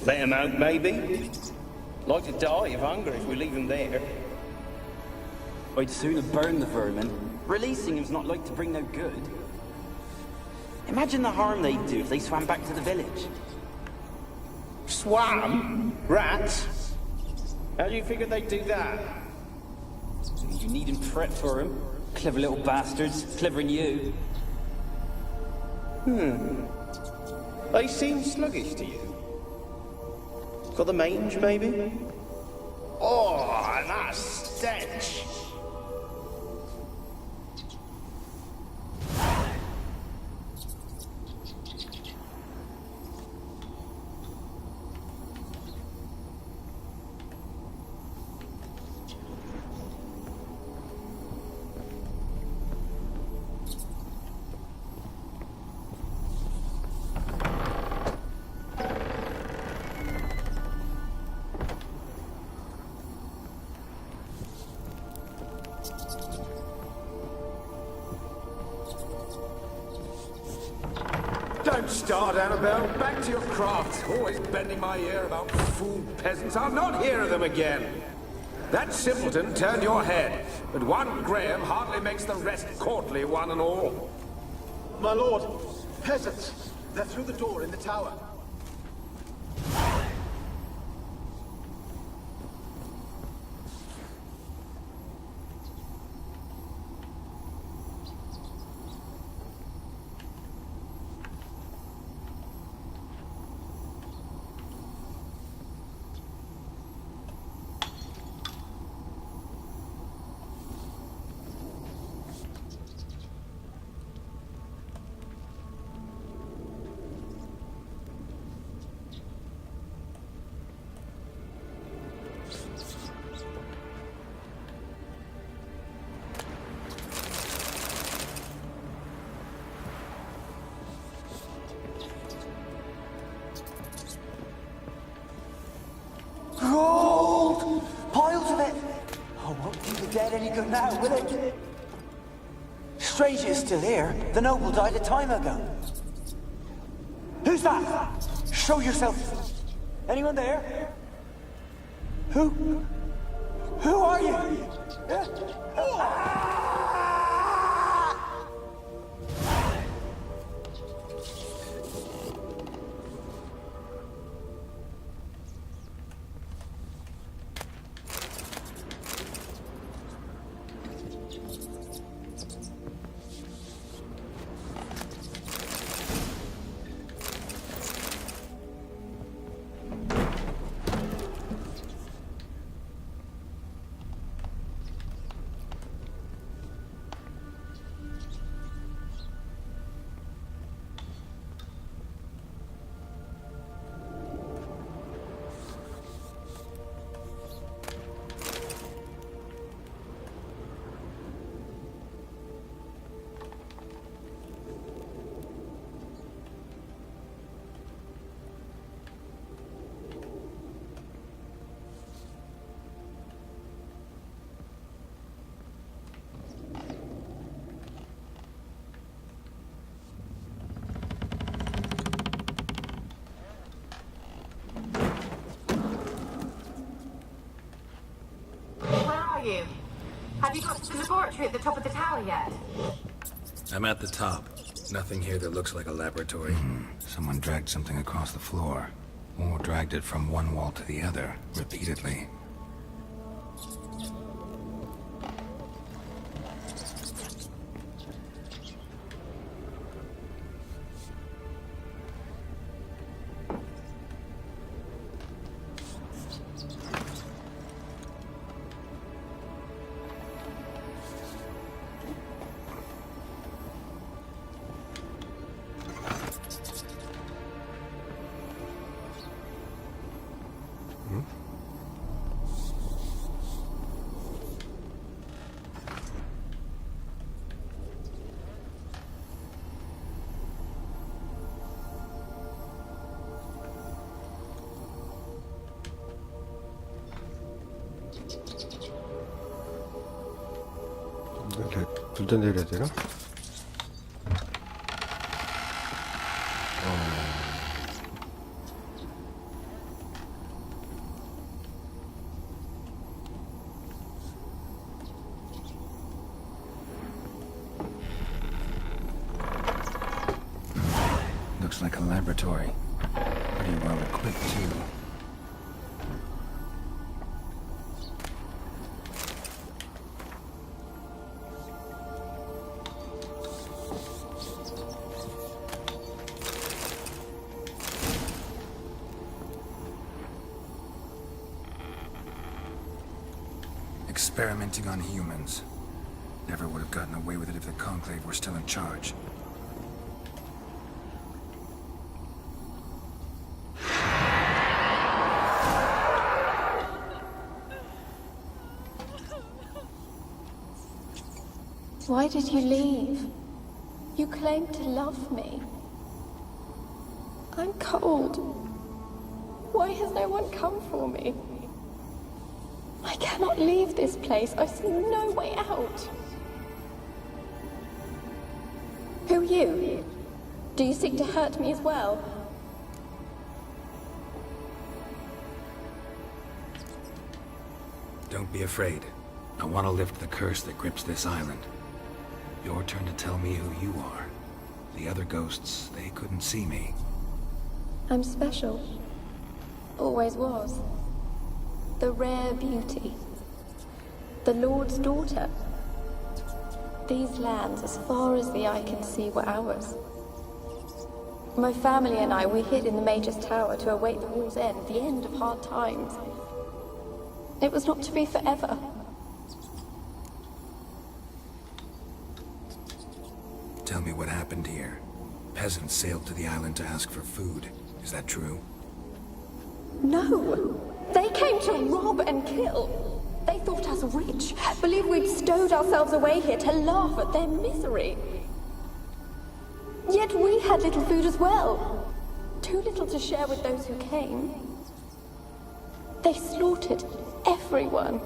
Let them out, maybe? Like to die of hunger if we leave them there. I'd sooner burn the vermin. Releasing him's not like to bring no good. Imagine the harm they'd do if they swam back to the village. Swam? Rats? How do you figure they'd do that? You needn't fret for him. Clever little bastards, clever than you. They seem sluggish to you. Got the mange, maybe? Oh, and that stench! Don't start, Annabelle. Back to your craft. Always bending my ear about fool peasants. I'll not hear of them again. That simpleton turned your head, but one Graham hardly makes the rest courtly, one and all. My lord, peasants. They're through the door in the tower. Gold! Piles of it! Oh, won't do the dead any good now, will it? Strange it's still here. The noble died a time ago. Who's that? Show yourself. Anyone there? Who? Who are you? You? Have you got to the laboratory at the top of the tower yet? I'm at the top. Nothing here that looks like a laboratory. Someone dragged something across the floor. Or dragged it from one wall to the other, repeatedly. 둘 다 내려야 되나? Looks like a laboratory. Pretty well equipped, too. Experimenting on humans. Never would have gotten away with it if the Conclave were still in charge. Why did you leave? You claimed to love me. I'm cold. Why has no one come for me? I cannot leave this place. I see no way out. Who are you? Do you seek to hurt me as well? Don't be afraid. I want to lift the curse that grips this island. Your turn to tell me who you are. The other ghosts, they couldn't see me. I'm special. Always was. The rare beauty. The Lord's daughter. These lands, as far as the eye can see, were ours. My family and I, we hid in the Major's Tower to await the war's end, the end of hard times. It was not to be forever. Tell me what happened here. Peasants sailed to the island to ask for food. Is that true? No! They came to rob and kill. They thought us rich, believed we'd stowed ourselves away here to laugh at their misery. Yet we had little food as well. Too little to share with those who came. They slaughtered everyone.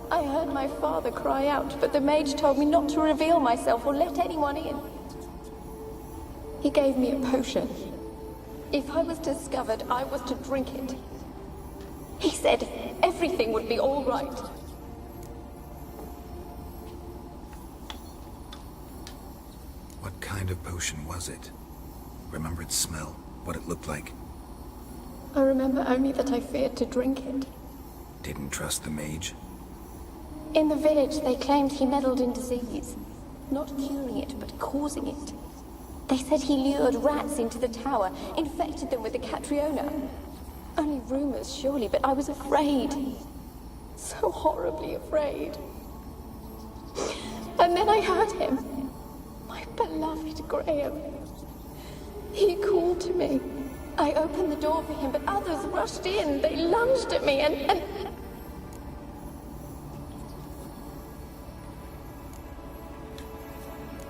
I heard my father cry out, but the mage told me not to reveal myself or let anyone in. He gave me a potion. If I was discovered, I was to drink it. He said everything would be all right. What kind of potion was it? Remember its smell? What it looked like? I remember only that I feared to drink it. Didn't trust the mage? In the village, they claimed he meddled in disease. Not curing it, but causing it. They said he lured rats into the tower, infected them with the Catriona. Only rumors, surely, but I was afraid. So horribly afraid. And then I heard him. My beloved Graham. He called to me. I opened the door for him, but others rushed in. They lunged at me and...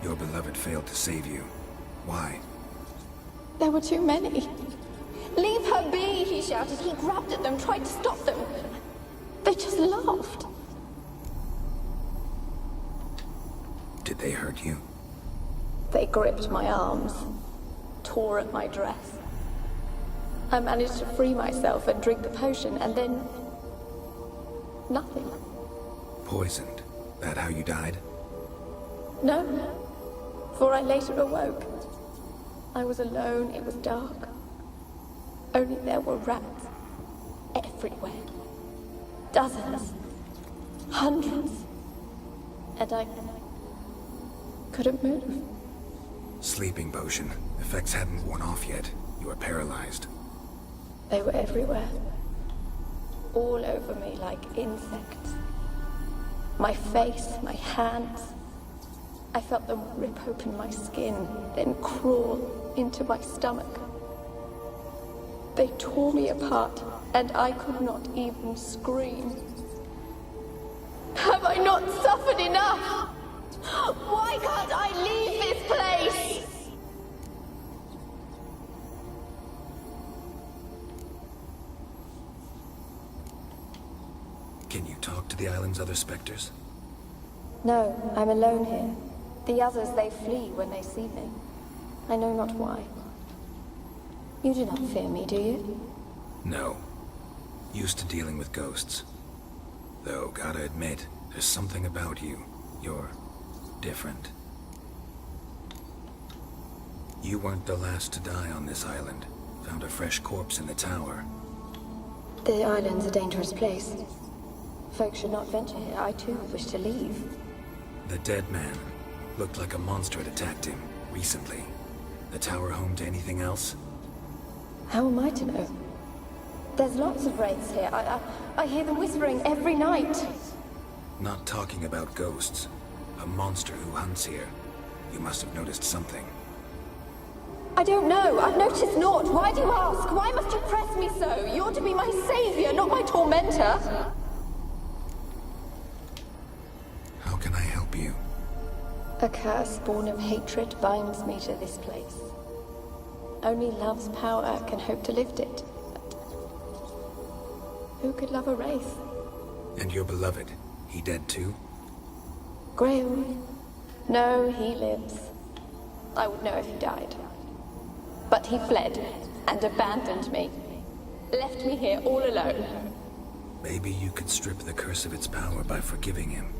Your beloved failed to save you. Why? There were too many. Leave her be, he shouted. He grabbed at them, tried to stop them. They just laughed. Did they hurt you? They gripped my arms, tore at my dress. I managed to free myself and drink the potion, and then... nothing. Poisoned? That how you died? No, for I later awoke. I was alone, it was dark. Only there were rats. Everywhere. Dozens. Hundreds. And I... couldn't move. Sleeping potion. Effects hadn't worn off yet. You were paralyzed. They were everywhere. All over me like insects. My face, my hands. I felt them rip open my skin, then crawl into my stomach. They tore me apart, and I could not even scream. Have I not suffered enough? Why can't I leave this place? Can you talk to the island's other specters? No, I'm alone here. The others, they flee when they see me. I know not why. You do not fear me, do you? No. Used to dealing with ghosts. Though, gotta admit, there's something about you. You're different. You weren't the last to die on this island. Found a fresh corpse in the tower. The island's a dangerous place. Folks should not venture here. I too wish to leave. The dead man. Looked like a monster had attacked him, recently. The tower home to anything else? How am I to know? There's lots of wraiths here. I hear them whispering every night. Not talking about ghosts. A monster who hunts here. You must have noticed something. I don't know. I've noticed naught. Why do you ask? Why must you press me so? You're to be my savior, not my tormentor. How can I help you? A curse born of hatred binds me to this place. Only love's power can hope to lift it. But who could love a wraith? And your beloved, he dead too? Graham? No, he lives. I would know if he died. But he fled and abandoned me. Left me here all alone. Maybe you could strip the curse of its power by forgiving him.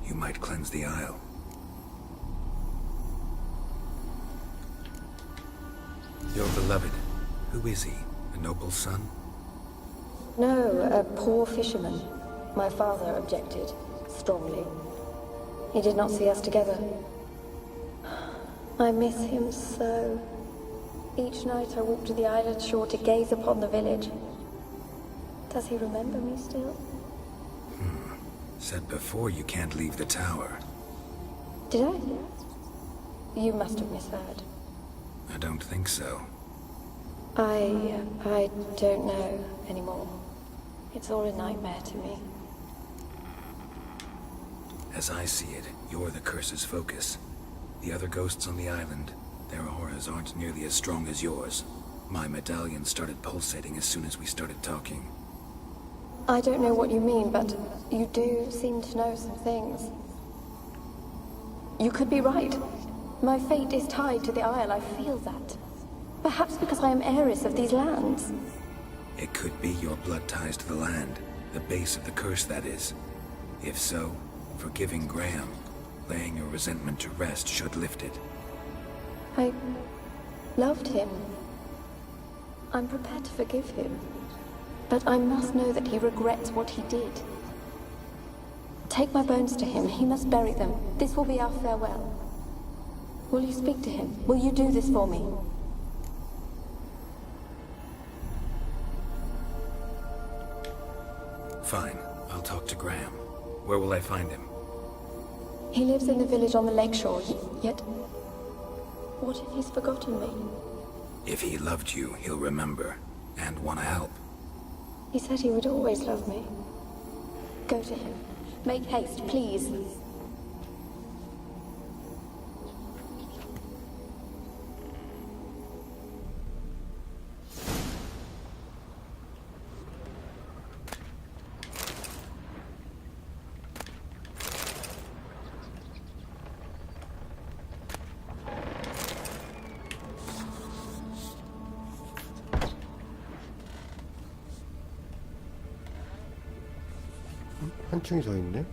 You might cleanse the Isle. Your beloved, who is he? A noble son? No, a poor fisherman. My father objected, strongly. He did not see us together. I miss him so. Each night I walk to the island shore to gaze upon the village. Does he remember me still? Said before you can't leave the tower. Did I? You must have misheard. I don't think so. I don't know anymore. It's all a nightmare to me. As I see it, you're the curse's focus. The other ghosts on the island, their auras aren't nearly as strong as yours. My medallion started pulsating as soon as we started talking. I don't know what you mean, but you do seem to know some things. You could be right. My fate is tied to the Isle, I feel that. Perhaps because I am heiress of these lands. It could be your blood ties to the land, the base of the curse, that is. If so, forgiving Graham, laying your resentment to rest should lift it. I loved him. I'm prepared to forgive him. But I must know that he regrets what he did. Take my bones to him. He must bury them. This will be our farewell. Will you speak to him? Will you do this for me? Fine. I'll talk to Graham. Where will I find him? He lives in the village on the lakeshore, yet... What if he's forgotten me? If he loved you, he'll remember. And want to help. He said he would always love me. Go to him. Make haste, please. 한층이 더 있네.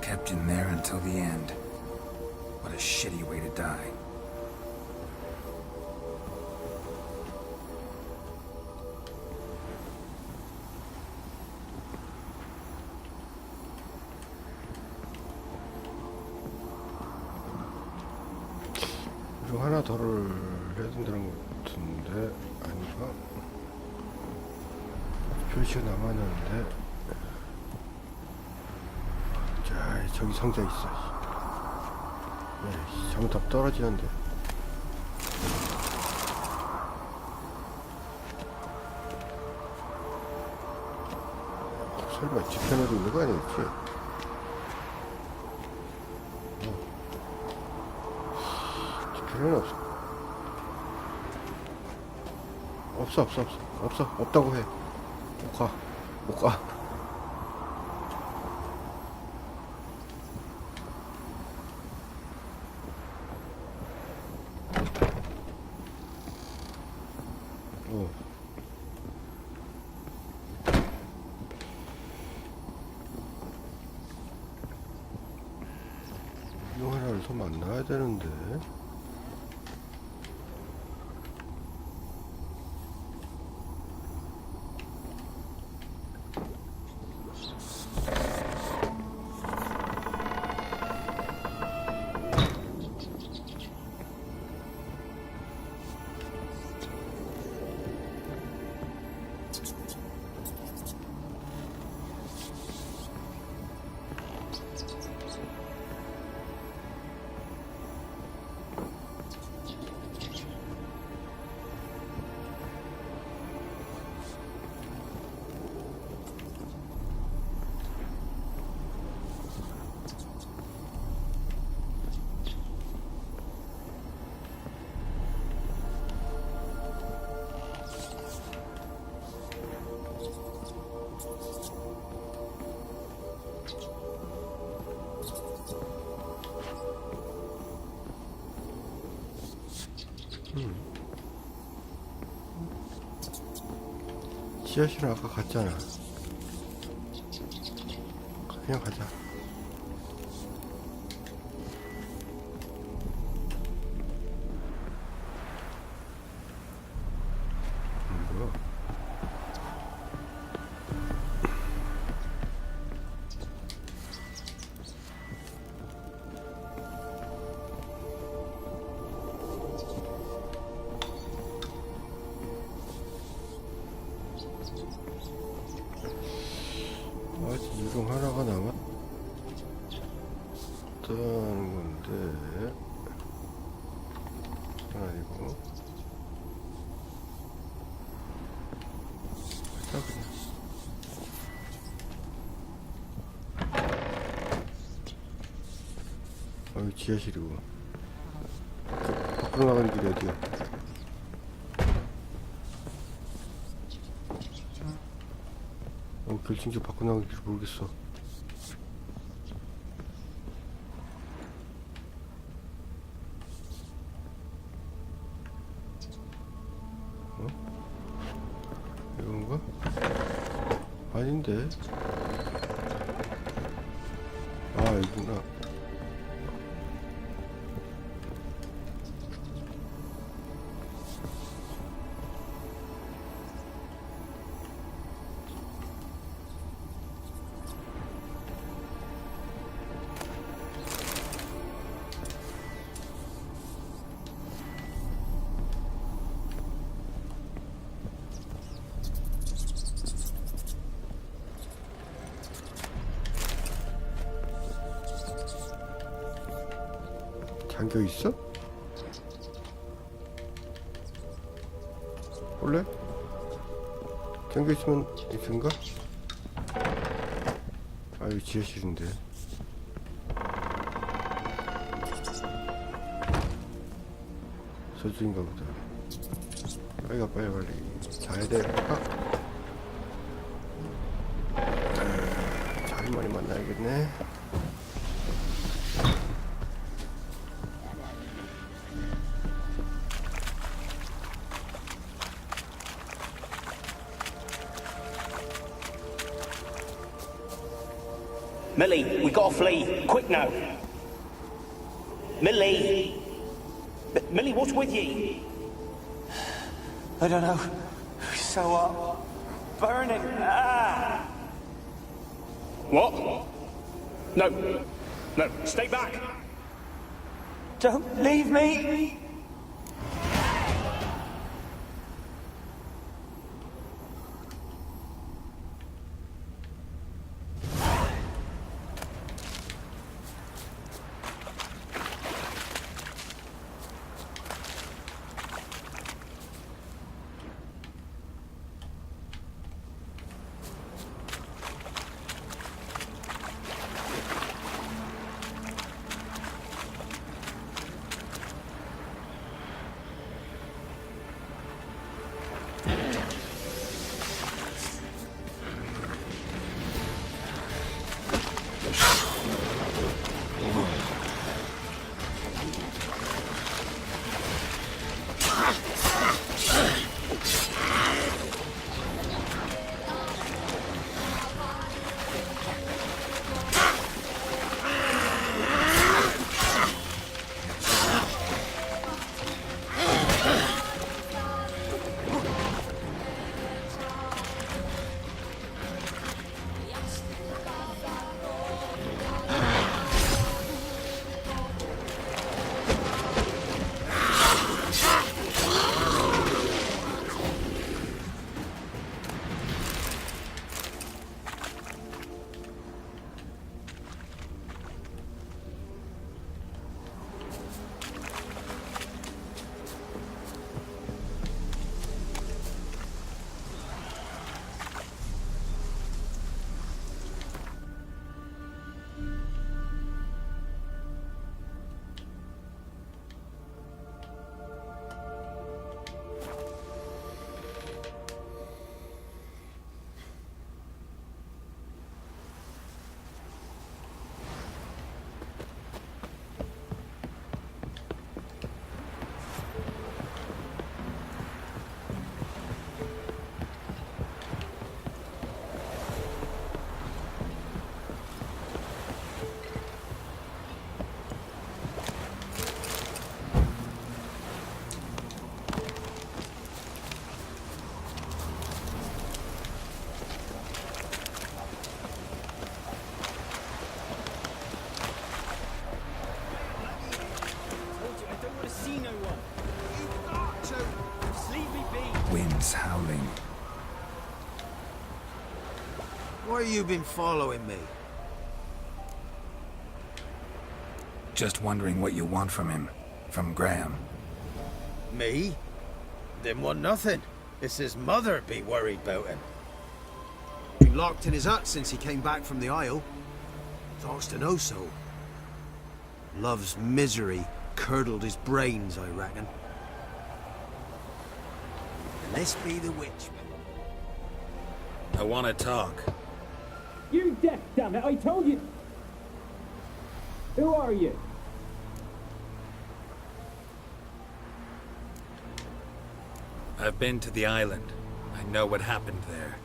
Kept in there until the end. What a shitty way to die. 이거 하나 더를 해야 된다는 것 같은데 아닌가? 표시가 남았는데. 자, 저기 상자 있어. 네, 잘못하면 떨어지는데. 설마 뒤편에도 있는 거 아니겠지? 뒤편에는 없어. 없어. 없다고 해. 못 가. 이거 하나를 더 만나야 되는데. 지하실은 아까 갔잖아. 그냥 가자. 뭐야? 아직 유령 하나가 남았다는 건데, 그건 아니고. 자, 그냥. 여기 지하실이고. 밖으로 나가는 길이 어디야? 결승적 바꿔 나가는 길 모르겠어. 이건가? 아닌데. 아, 여기구나. 잠겨 있어? 원래? 잠겨 있으면 있은가? 아, 여기 지하실인데. 저쪽인가 보다. 빨리 가, 빨리. 자야 돼. 잘 많이 만나야겠네. Millie, we gotta flee. Quick now. Millie. Millie, what's with you? I don't know. So, burning. Ah! What? No. No, stay back. Don't leave me! Why you been following me? Just wondering what you want from him. From Graham. Me? Didn't want nothing. It's his mother be worried about him. Been locked in his hut since he came back from the Isle. Thoughts to know so. Love's misery curdled his brains, I reckon. And this be the witch. I want to talk. You're deaf, damn it! I told you. Who are you? I've been to the island. I know what happened there.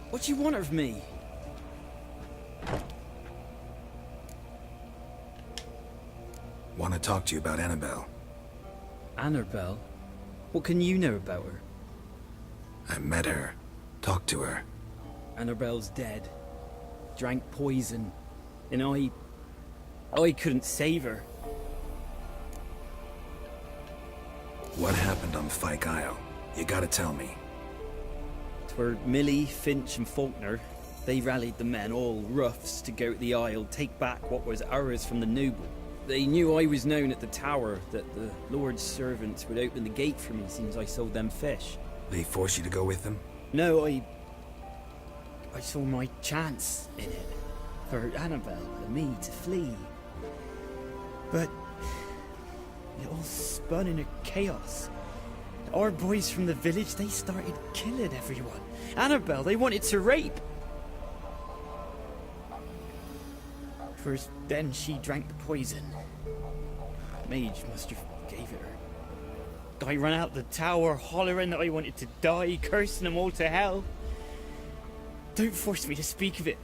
What do you want of me? Want to talk to you about Annabelle. Annabelle? What can you know about her? I met her. Talked to her. Annabelle's dead. Drank poison. And I couldn't save her. What happened on Fyke Isle? You gotta tell me. Twere Millie, Finch and Faulkner. They rallied the men, all roughs, to go to the Isle, take back what was ours from the noble. They knew I was known at the tower, that the Lord's servants would open the gate for me since I sold them fish. They forced you to go with them? No, I saw my chance in it. For Annabelle and me to flee. But it all spun in a chaos. Our boys from the village, they started killing everyone. Annabelle, they wanted to rape. First, then she drank the poison. Mage must have gave it her. I ran out the tower, hollering that I wanted to die, cursing them all to hell. Don't force me to speak of it.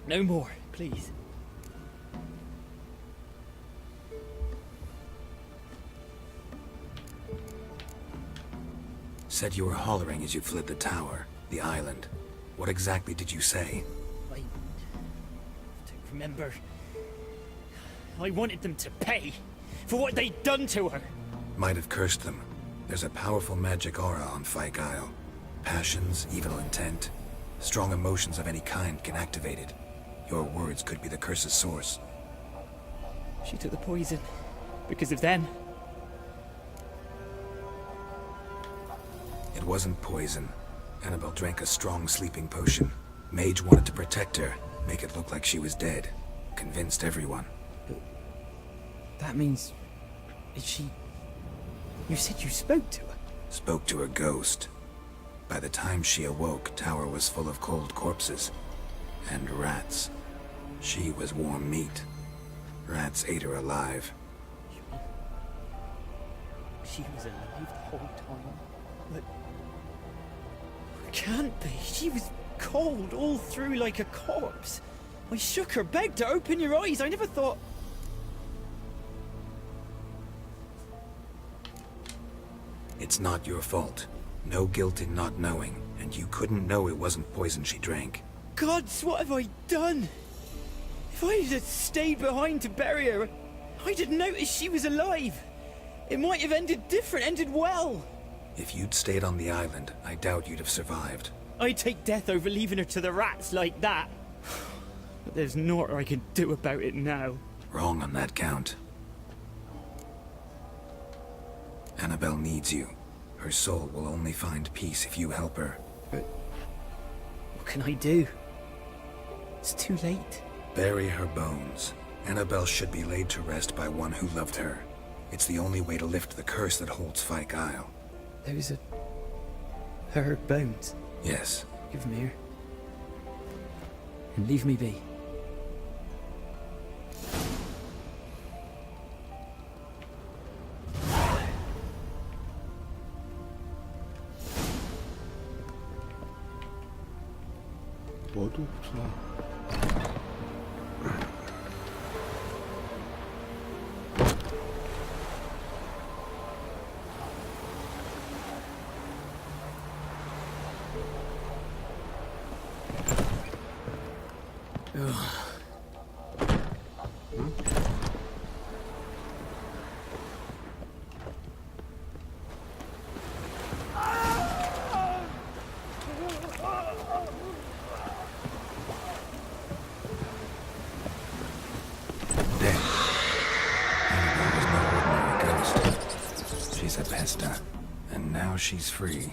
No more, please. Said you were hollering as you fled the tower, the island. What exactly did you say? I don't remember. I wanted them to pay for what they'd done to her. Might have cursed them. There's a powerful magic aura on Fyke Isle. Passions, evil intent, strong emotions of any kind can activate it. Your words could be the curse's source. She took the poison because of them. It wasn't poison. Annabelle drank a strong sleeping potion. Mage wanted to protect her, make it look like she was dead. Convinced everyone. But that means... Is she... You said you spoke to her? Spoke to a ghost. By the time she awoke, Tower was full of cold corpses. And rats. She was warm meat. Rats ate her alive. She was alive the whole time? But... Can't be. She was cold all through like a corpse. I shook her, begged her, open your eyes. I never thought... It's not your fault. No guilt in not knowing, and you couldn't know it wasn't poison she drank. Gods, what have I done? If I had stayed behind to bury her, I didn't notice she was alive. It might have ended different, ended well. If you'd stayed on the island, I doubt you'd have survived. I'd take death over leaving her to the rats like that. But there's naught I can do about it now. Wrong on that count. Annabelle needs you. Her soul will only find peace if you help her. But what can I do? It's too late. Bury her bones. Annabelle should be laid to rest by one who loved her. It's the only way to lift the curse that holds Fyke Isle. Those are... her bones? Yes. Give them here. And leave me be. 뭐도 없어. Hester, and now she's free.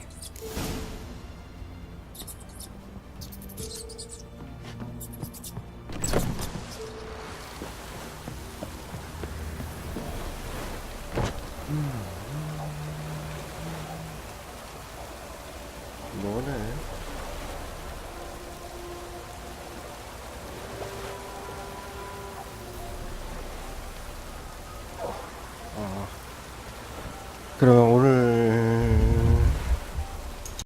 뭐네? 그러면 오늘